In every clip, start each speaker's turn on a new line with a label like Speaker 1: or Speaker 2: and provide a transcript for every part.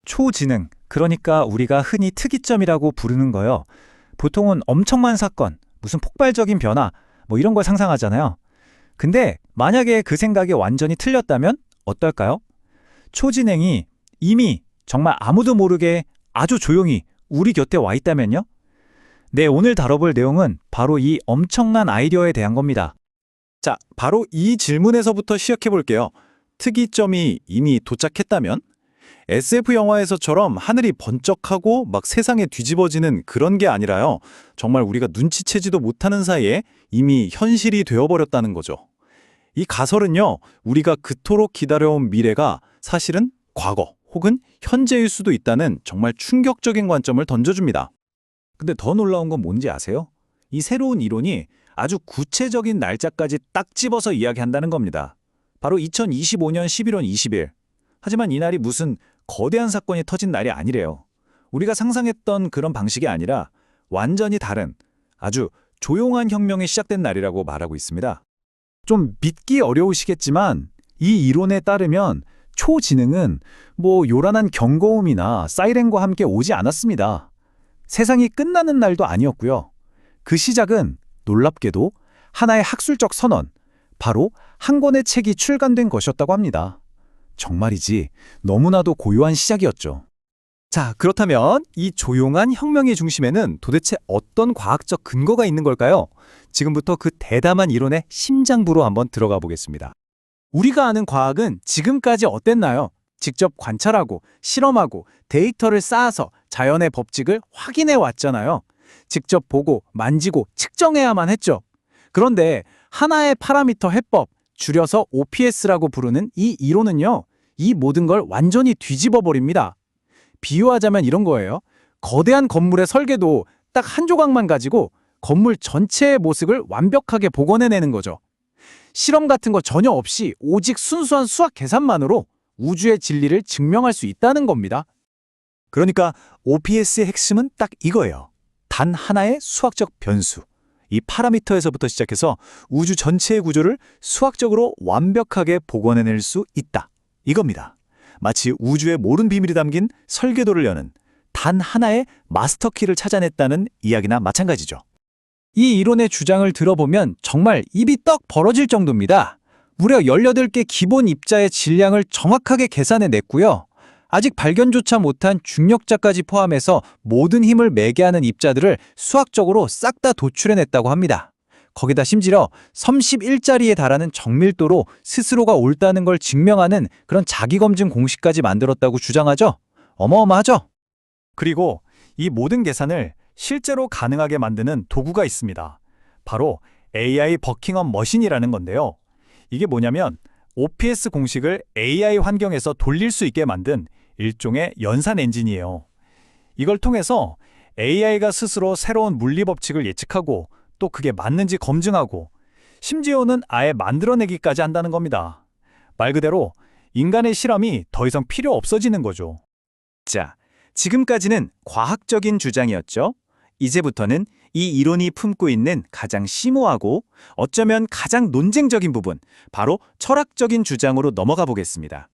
Speaker 1: 초지능, 그러니까 우리가 흔히 특이점이라고 부르는 거요. 보통은 엄청난 사건, 무슨 폭발적인 변화, 뭐 이런 걸 상상하잖아요. 근데 만약에 그 생각이 완전히 틀렸다면 어떨까요? 초지능이 이미 정말 아무도 모르게 아주 조용히 우리 곁에 와 있다면요? 네, 오늘 다뤄볼 내용은 바로 이 엄청난 아이디어에 대한 겁니다.
Speaker 2: 자, 바로 이 질문에서부터 시작해 볼게요. 특이점이 이미 도착했다면? SF 영화에서처럼 하늘이 번쩍하고 막 세상에 뒤집어지는 그런 게 아니라요. 정말 우리가 눈치채지도 못하는 사이에 이미 현실이 되어버렸다는 거죠. 이 가설은요, 우리가 그토록 기다려온 미래가 사실은 과거 혹은 현재일 수도 있다는 정말 충격적인 관점을 던져줍니다.
Speaker 1: 근데 더 놀라운 건 뭔지 아세요? 이 새로운 이론이 아주 구체적인 날짜까지 딱 집어서 이야기한다는 겁니다. 바로 2025년 11월 20일. 하지만 이날이 무슨 거대한 사건이 터진 날이 아니래요. 우리가 상상했던 그런 방식이 아니라 완전히 다른 아주 조용한 혁명이 시작된 날이라고 말하고 있습니다. 좀 믿기 어려우시겠지만 이 이론에 따르면 초지능은 뭐 요란한 경고음이나 사이렌과 함께 오지 않았습니다. 세상이 끝나는 날도 아니었고요. 그 시작은 놀랍게도 하나의 학술적 선언, 바로 한 권의 책이 출간된 것이었다고 합니다. 정말이지 너무나도 고요한 시작이었죠.
Speaker 2: 자, 그렇다면 이 조용한 혁명의 중심에는 도대체 어떤 과학적 근거가 있는 걸까요? 지금부터 그 대담한 이론의 심장부로 한번 들어가 보겠습니다.
Speaker 3: 우리가 아는 과학은 지금까지 어땠나요? 직접 관찰하고 실험하고 데이터를 쌓아서 자연의 법칙을 확인해 왔잖아요. 직접 보고 만지고 측정해야만 했죠. 그런데 하나의 파라미터 해법, 줄여서 OPS라고 부르는 이 이론은요, 이 모든 걸 완전히 뒤집어 버립니다. 비유하자면 이런 거예요. 거대한 건물의 설계도 딱 한 조각만 가지고 건물 전체의 모습을 완벽하게 복원해내는 거죠. 실험 같은 거 전혀 없이 오직 순수한 수학 계산만으로 우주의 진리를 증명할 수 있다는 겁니다.
Speaker 2: 그러니까 OPS의 핵심은 딱 이거예요. 단 하나의 수학적 변수. 이 파라미터에서부터 시작해서 우주 전체의 구조를 수학적으로 완벽하게 복원해낼 수 있다. 이겁니다. 마치 우주의 모든 비밀이 담긴 설계도를 여는 단 하나의 마스터키를 찾아냈다는 이야기나 마찬가지죠.
Speaker 3: 이 이론의 주장을 들어보면 정말 입이 떡 벌어질 정도입니다. 무려 18개 기본 입자의 질량을 정확하게 계산해냈고요. 아직 발견조차 못한 중력자까지 포함해서 모든 힘을 매게 하는 입자들을 수학적으로 싹 다 도출해냈다고 합니다. 거기다 심지어 31자리에 달하는 정밀도로 스스로가 옳다는 걸 증명하는 그런 자기검증 공식까지 만들었다고 주장하죠. 어마어마하죠?
Speaker 2: 그리고 이 모든 계산을 실제로 가능하게 만드는 도구가 있습니다. 바로 AI 버킹엄 머신이라는 건데요. 이게 뭐냐면 OPS 공식을 AI 환경에서 돌릴 수 있게 만든 일종의 연산 엔진이에요. 이걸 통해서 AI가 스스로 새로운 물리 법칙을 예측하고 또 그게 맞는지 검증하고 심지어는 아예 만들어내기까지 한다는 겁니다. 말 그대로 인간의 실험이 더 이상 필요 없어지는 거죠.
Speaker 1: 자, 지금까지는 과학적인 주장이었죠. 이제부터는 이 이론이 품고 있는 가장 심오하고 어쩌면 가장 논쟁적인 부분, 바로 철학적인 주장으로 넘어가 보겠습니다.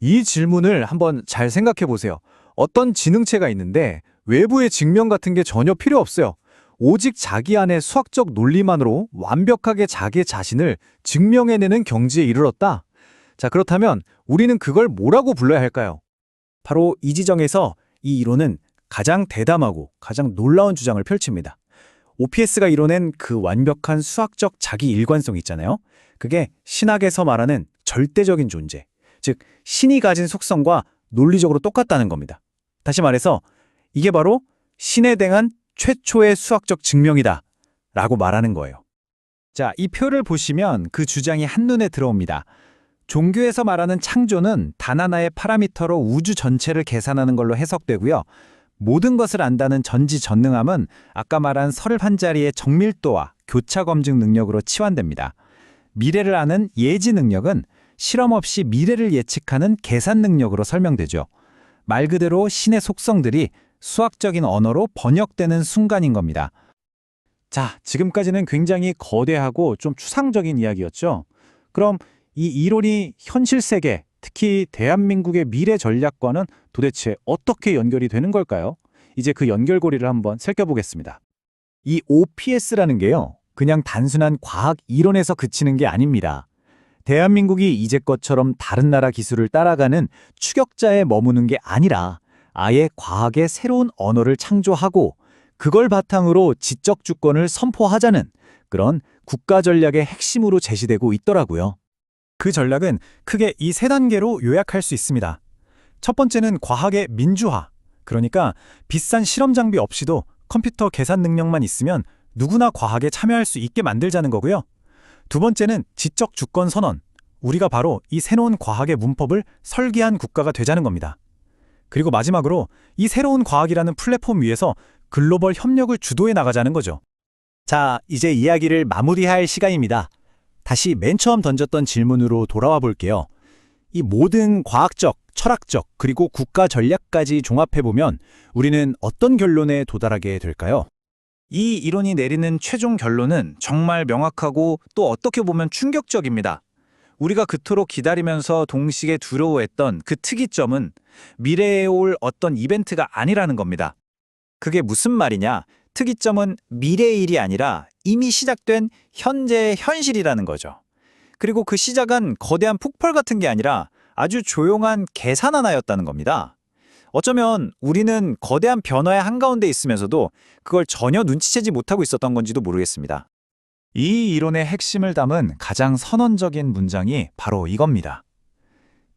Speaker 3: 이 질문을 한번 잘 생각해 보세요. 어떤 지능체가 있는데 외부의 증명 같은 게 전혀 필요 없어요. 오직 자기 안의 수학적 논리만으로 완벽하게 자기 자신을 증명해내는 경지에 이르렀다. 자, 그렇다면 우리는 그걸 뭐라고 불러야 할까요?
Speaker 1: 바로 이 지점에서 이 이론은 가장 대담하고 가장 놀라운 주장을 펼칩니다. OPS가 이뤄낸 그 완벽한 수학적 자기 일관성 있잖아요. 그게 신학에서 말하는 절대적인 존재, 즉 신이 가진 속성과 논리적으로 똑같다는 겁니다. 다시 말해서 이게 바로 신에 대한 최초의 수학적 증명이다 라고 말하는 거예요. 자, 이 표를 보시면 그 주장이 한눈에 들어옵니다. 종교에서 말하는 창조는 단 하나의 파라미터로 우주 전체를 계산하는 걸로 해석되고요. 모든 것을 안다는 전지전능함은 아까 말한 31자리의 정밀도와 교차 검증 능력으로 치환됩니다. 미래를 아는 예지 능력은 실험 없이 미래를 예측하는 계산 능력으로 설명되죠. 말 그대로 신의 속성들이 수학적인 언어로 번역되는 순간인 겁니다. 자, 지금까지는 굉장히 거대하고 좀 추상적인 이야기였죠. 그럼 이 이론이 현실 세계,
Speaker 3: 특히 대한민국의 미래 전략과는 도대체 어떻게 연결이 되는 걸까요? 이제 그 연결고리를 한번 살펴보겠습니다.
Speaker 1: 이 OPS라는 게요, 그냥 단순한 과학 이론에서 그치는 게 아닙니다. 대한민국이 이제것처럼 다른 나라 기술을 따라가는 추격자에 머무는 게 아니라 아예 과학의 새로운 언어를 창조하고 그걸 바탕으로 지적 주권을 선포하자는 그런 국가 전략의 핵심으로 제시되고 있더라고요.
Speaker 2: 그 전략은 크게 이 세 단계로 요약할 수 있습니다. 첫 번째는 과학의 민주화. 그러니까 비싼 실험 장비 없이도 컴퓨터 계산 능력만 있으면 누구나 과학에 참여할 수 있게 만들자는 거고요. 두 번째는 지적 주권 선언. 우리가 바로 이 새로운 과학의 문법을 설계한 국가가 되자는 겁니다. 그리고 마지막으로 이 새로운 과학이라는 플랫폼 위에서 글로벌 협력을 주도해 나가자는 거죠.
Speaker 1: 자, 이제 이야기를 마무리할 시간입니다. 다시 맨 처음 던졌던 질문으로 돌아와 볼게요. 이 모든 과학적, 철학적, 그리고 국가 전략까지 종합해보면 우리는 어떤 결론에 도달하게 될까요?
Speaker 3: 이 이론이 내리는 최종 결론은 정말 명확하고 또 어떻게 보면 충격적입니다. 우리가 그토록 기다리면서 동시에 두려워했던 그 특이점은 미래에 올 어떤 이벤트가 아니라는 겁니다. 그게 무슨 말이냐? 특이점은 미래의 일이 아니라 이미 시작된 현재의 현실이라는 거죠. 그리고 그 시작은 거대한 폭발 같은 게 아니라 아주 조용한 계산 하나였다는 겁니다. 어쩌면 우리는 거대한 변화의 한가운데 있으면서도 그걸 전혀 눈치채지 못하고 있었던 건지도 모르겠습니다. 이 이론의 핵심을 담은 가장 선언적인 문장이 바로 이겁니다.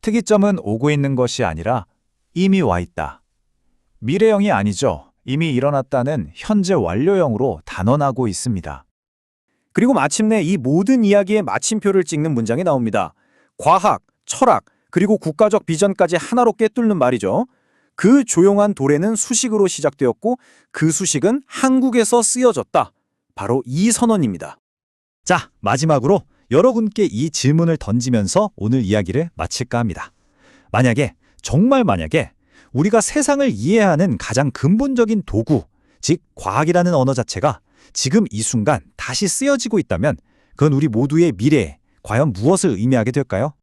Speaker 3: 특이점은 오고 있는 것이 아니라 이미 와 있다. 미래형이 아니죠. 이미 일어났다는 현재 완료형으로 단언하고 있습니다.
Speaker 1: 그리고 마침내 이 모든 이야기의 마침표를 찍는 문장이 나옵니다. 과학, 철학, 그리고 국가적 비전까지 하나로 꿰뚫는 말이죠. 그 조용한 도래는 수식으로 시작되었고 그 수식은 한국에서 쓰여졌다. 바로 이 선언입니다. 자, 마지막으로 여러분께 이 질문을 던지면서 오늘 이야기를 마칠까 합니다. 만약에, 정말 만약에 우리가 세상을 이해하는 가장 근본적인 도구, 즉 과학이라는 언어 자체가 지금 이 순간 다시 쓰여지고 있다면 그건 우리 모두의 미래에 과연 무엇을 의미하게 될까요?